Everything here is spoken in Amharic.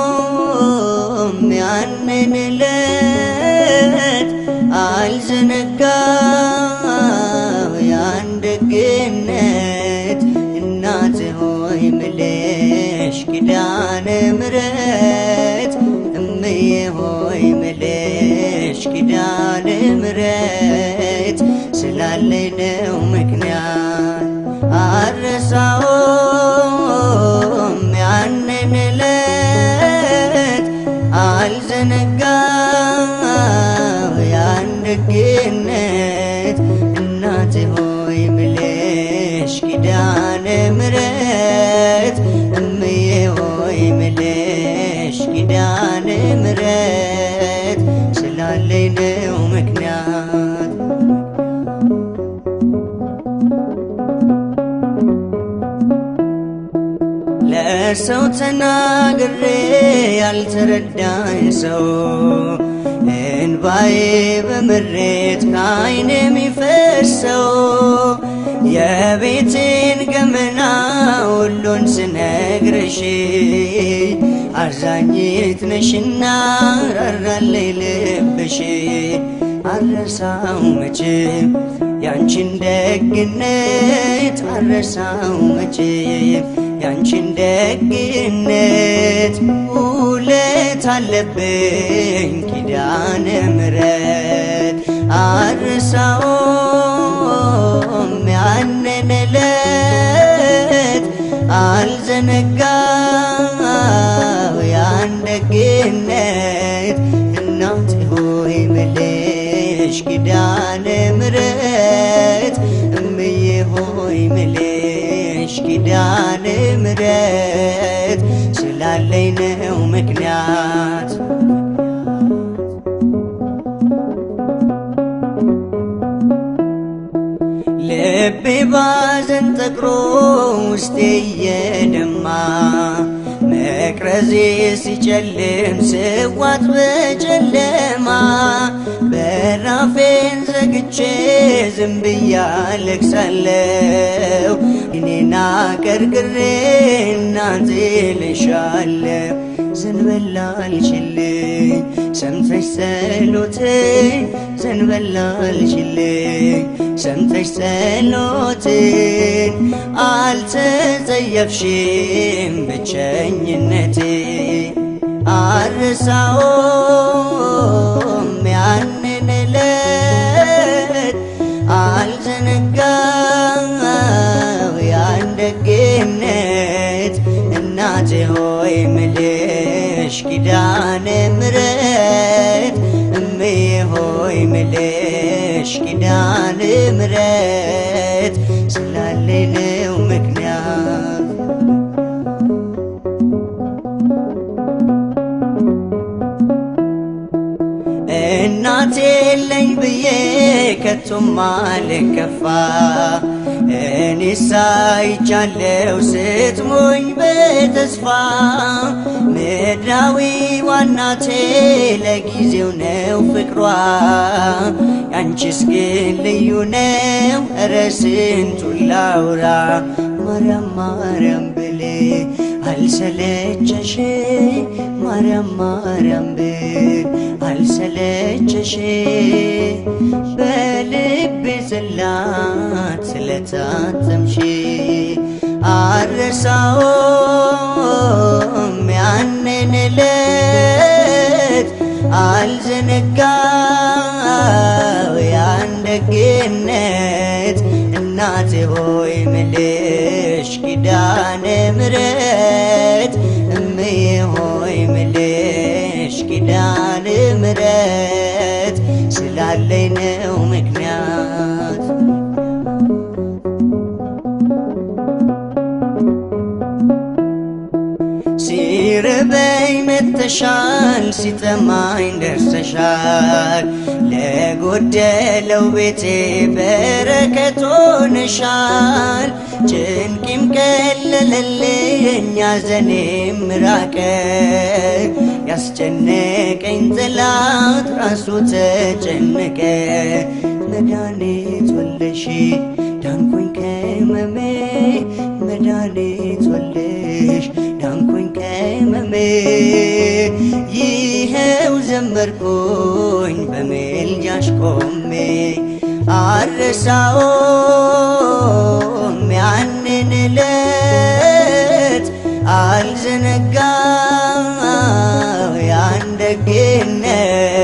አልረሳውም ያንን ዕለት አልዘነጋው ያን ደግነት እናቴ ሆይ ምልሽ ኪዳነ ምሕረት እምዬ ሆይ ምልሽ ኪዳነ ምሕረት ስላለኝ ነው ምክንያት አልረሳውም ያንን ዕለት አልዘነጋው ያን ደግነት እናቴ ሆይ ምልሽ ኪዳነ ምሕረት እምዬ ሆይ ምልሽ ኪዳነ ምሕረት ስላለኝ ነው ምክንያት ለሰው ተናግሬ ያልተረዳኝ ሰው እንባዬ በምሬት ከዓይኔ የሚፈሰው የቤቴን ገመና ሁሉን ስነግርሽ አዛኝት ነሽና ራራለኝ ልብሽ አልረሳው መቼም ያንቺን ደግነት አልረሳው መቼም ያንቺን ደግነት ውለት አለብኝ ኪዳነ ምሕረት አልረሳውም ያንን ዕለት አልዘነጋው ያን ደግነት እናቴ ሆይ ምልሽ ኪዳነ ምሕረት እምዬ ሆይ ምልሽ ኪዳነ ምሕረት ስላለኝ ነው ምክንያት ልቤ ባዘን ጠቅሮ ውስጤ እየደማ መቅረዜ ሲጨልም ስዋጥ በጨለማ በራፌን ዘግቼ ዝም ብዬ አለቅሳለሁ እኔና ቀርቅሬ እናቴ ልሻለሁ ዘንበል አልችልኝ ሰምተሽ ጸሎቴን ዘንበል አልችልኝ ሰምተሽ ጸሎቴን አልተጸየፍሽም ብቸኝነቴ አልረሳውም ያንን ዕለት አልዘነጋው ያን ደግነት እናቴ ሆይ ምልሽ ኪዳነ ምሕረት እምዬ ሆይ ምልሽ ኪዳነ ምሕረት ስላለኝ ነው ምክንያት እናቴ የለኝ ብዬ ከቶም አልከፋ እኔስ አይቻለሁ ስትሞኝ በተስፋ ምድራዊ ዋናቴ ለጊዜው ነው ፍቅሯ ያንቺስ ግን ልዩ ነው ኧረ ስንቱን ላውራ ማርያም ማርያም ብሌ አልሰለቸሽ ማርያም ማርያም ብል አልሰለቸሽ በልቤ ጽላት ስለታተምሽ አልረሳውም ያንን ዕለት አልዘነጋው ያን ደግነት እናቴ ሆይ ምልሽ ኪዳነ ምሕረት እምዬ ሆይ ምልሽ ኪዳነ ምሕረት ስላለኝ ነው ምክንያት ሲርበኝ መተሻል ሲጠማኝ ደርሰሻል ለጎደለው ቤቴ በረከት ሆነሻል ጭንቄም ቀለለልኝ ሐዘኔም ራቀ ያስጨነቀኝ ጠላት ራሱ ተጨነቀ መድኃኒት ወልደሽ ዳንኩኝ ከሕመሜ መድኃኒት ወልደሽ ዳንኩኝ ከሕመሜ ይኸው ዘመርኩኝ በምልጃሽ ቆሜ አልረሳውም ያንን ዕለት አልዘነጋው ያን ደግነት